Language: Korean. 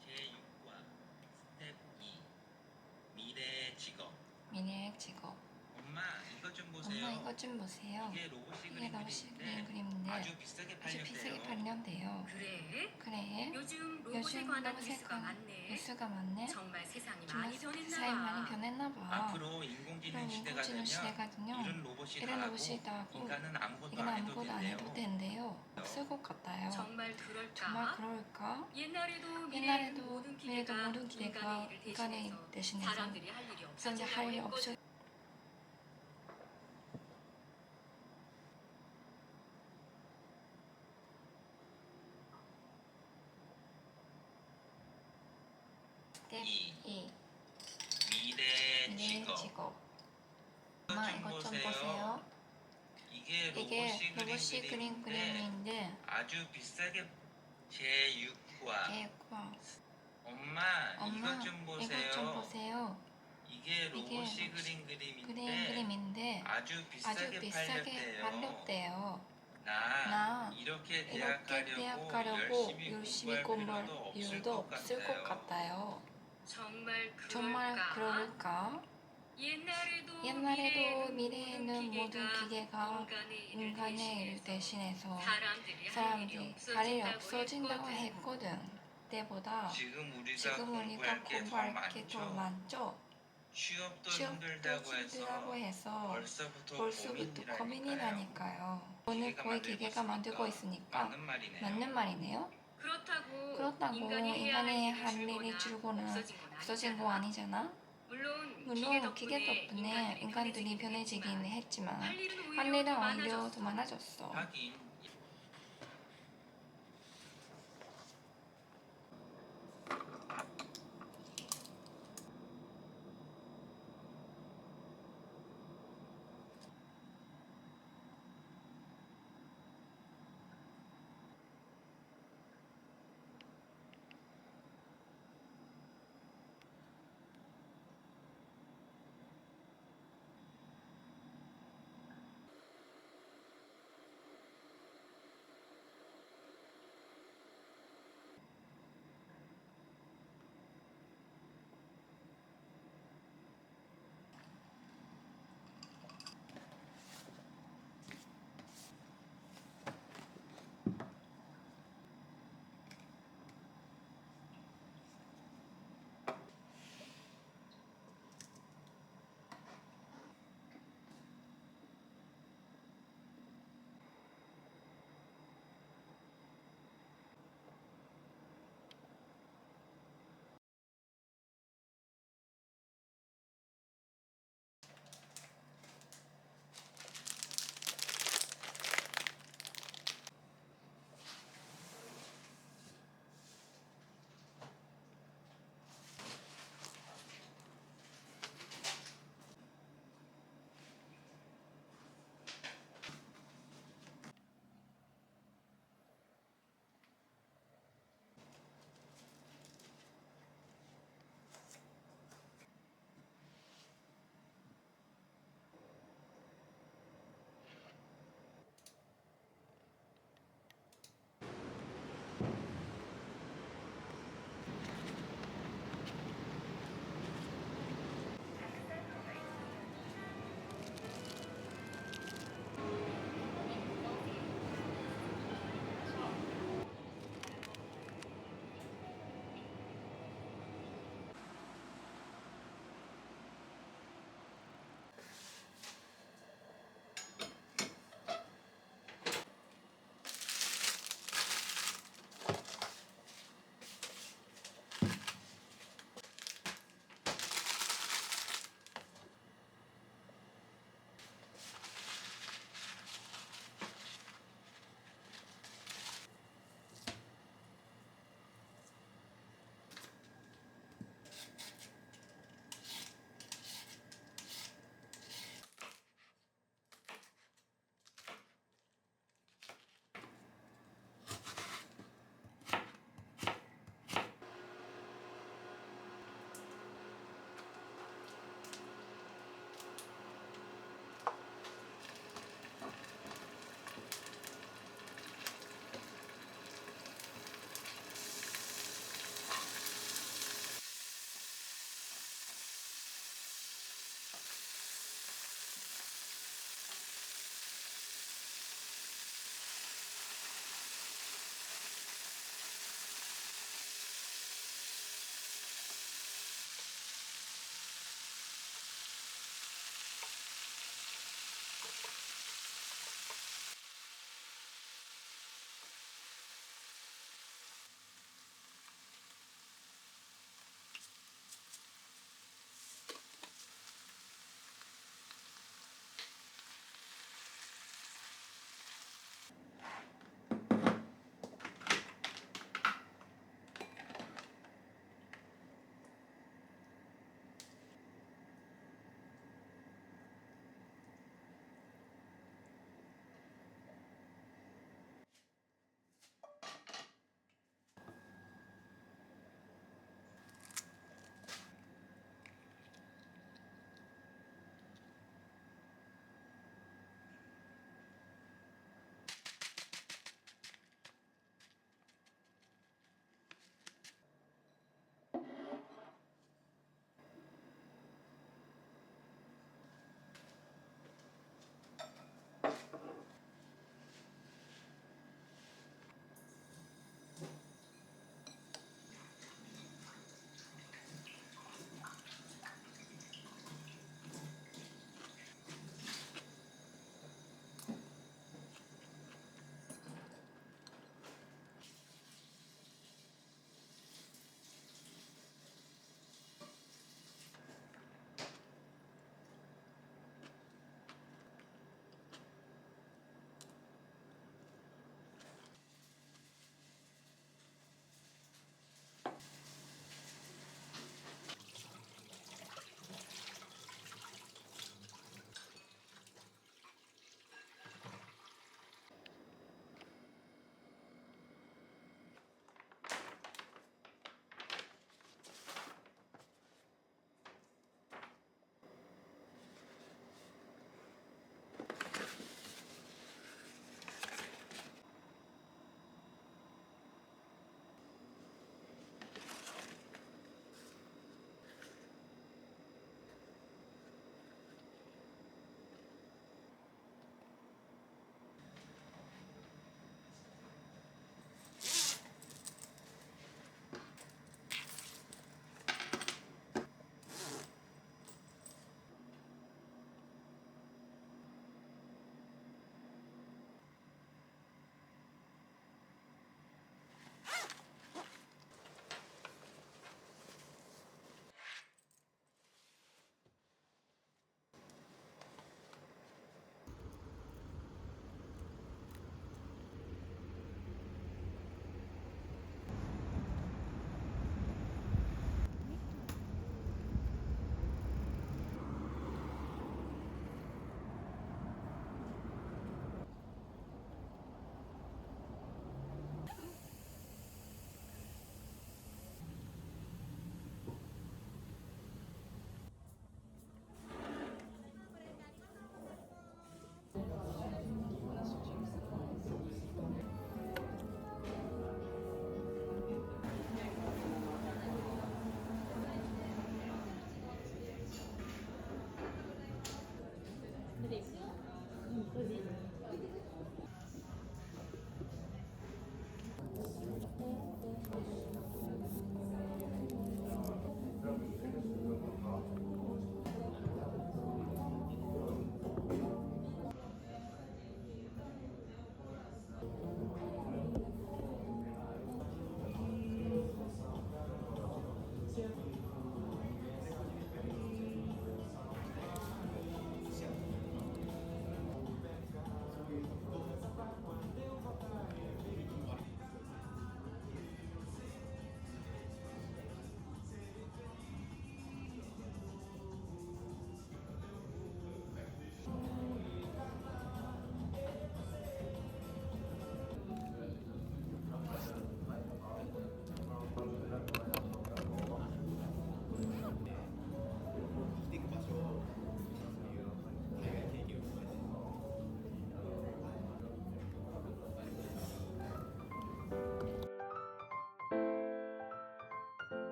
제6과 스텝 2 미래의 직업. 미래의 직업. 엄마 이것 좀 보세요. 엄마 이것 좀 보세요. 이게 로봇이 이게 그린 러시 그림인데 그림인데 아주 비싸게 아주 비싸게 팔렸대요. 팔렸대요. 그래? 그래? 요즘 로봇에 요즘 관한 로봇에 뉴스가 많네. 뉴스가 많네. 정말 세상이 정말 많이 변했나 세상이 많이 봐. 변했나 봐. 앞으로 인공지능 시대가 인공지능 시대가 되면 되면 이런 로봇이 다 이런 하고 로봇이 다 하고 인간은 아무것도 이건 안 해도 아무것도 안 해도 된대요. 된대요. 없을 것 같아요. 정말 그럴까? 정말 그럴까? 옛날에도 옛날에도 모든 모든 기계가 기계가 인간의 인간의 일을 대신해서 사람들이 할 일이 사람들이 할 일이 없어. 없어진다고 스텝 이 2. 미래의 미래의 직업. 직업. 엄마 이것 좀 보세요. 이게 이게 로봇이 로봇이 그린 그린 그림인데 그림인데 아주 비싸게 제6과 계획과 엄마 엄마 이것 좀 이것 좀 보세요. 보세요. 이게 로봇이 그린 그림인데 아주 비싸게 팔렸대요. 팔렸대요. 나 나 이렇게 이렇게 대학 대학 가려고 가려고 열심히 열심히 공부할 공부할 필요도 이유도 없을 것 같아요. 정말 정말 그럴까? 그럴까? 옛날에도 미래에는 모든 기계가 인간의 일을 대신해서 사람들이 할 일이 없어진다고 했거든. 때보다 지금 지금 우리가 공부할 게 더 많죠? 취업도 취업도 힘들다고 해서 벌써부터 벌써부터 고민이라니까요. 오늘 거의 기계가 만들고 있으니까 맞는 말이네요. 그렇다고 인간이 할 일이 줄거나 없어진 거 아니잖아? 물론 기계 덕분에 인간들이 편해지긴 했지만 할 일은 오히려 더 많아졌어. 하긴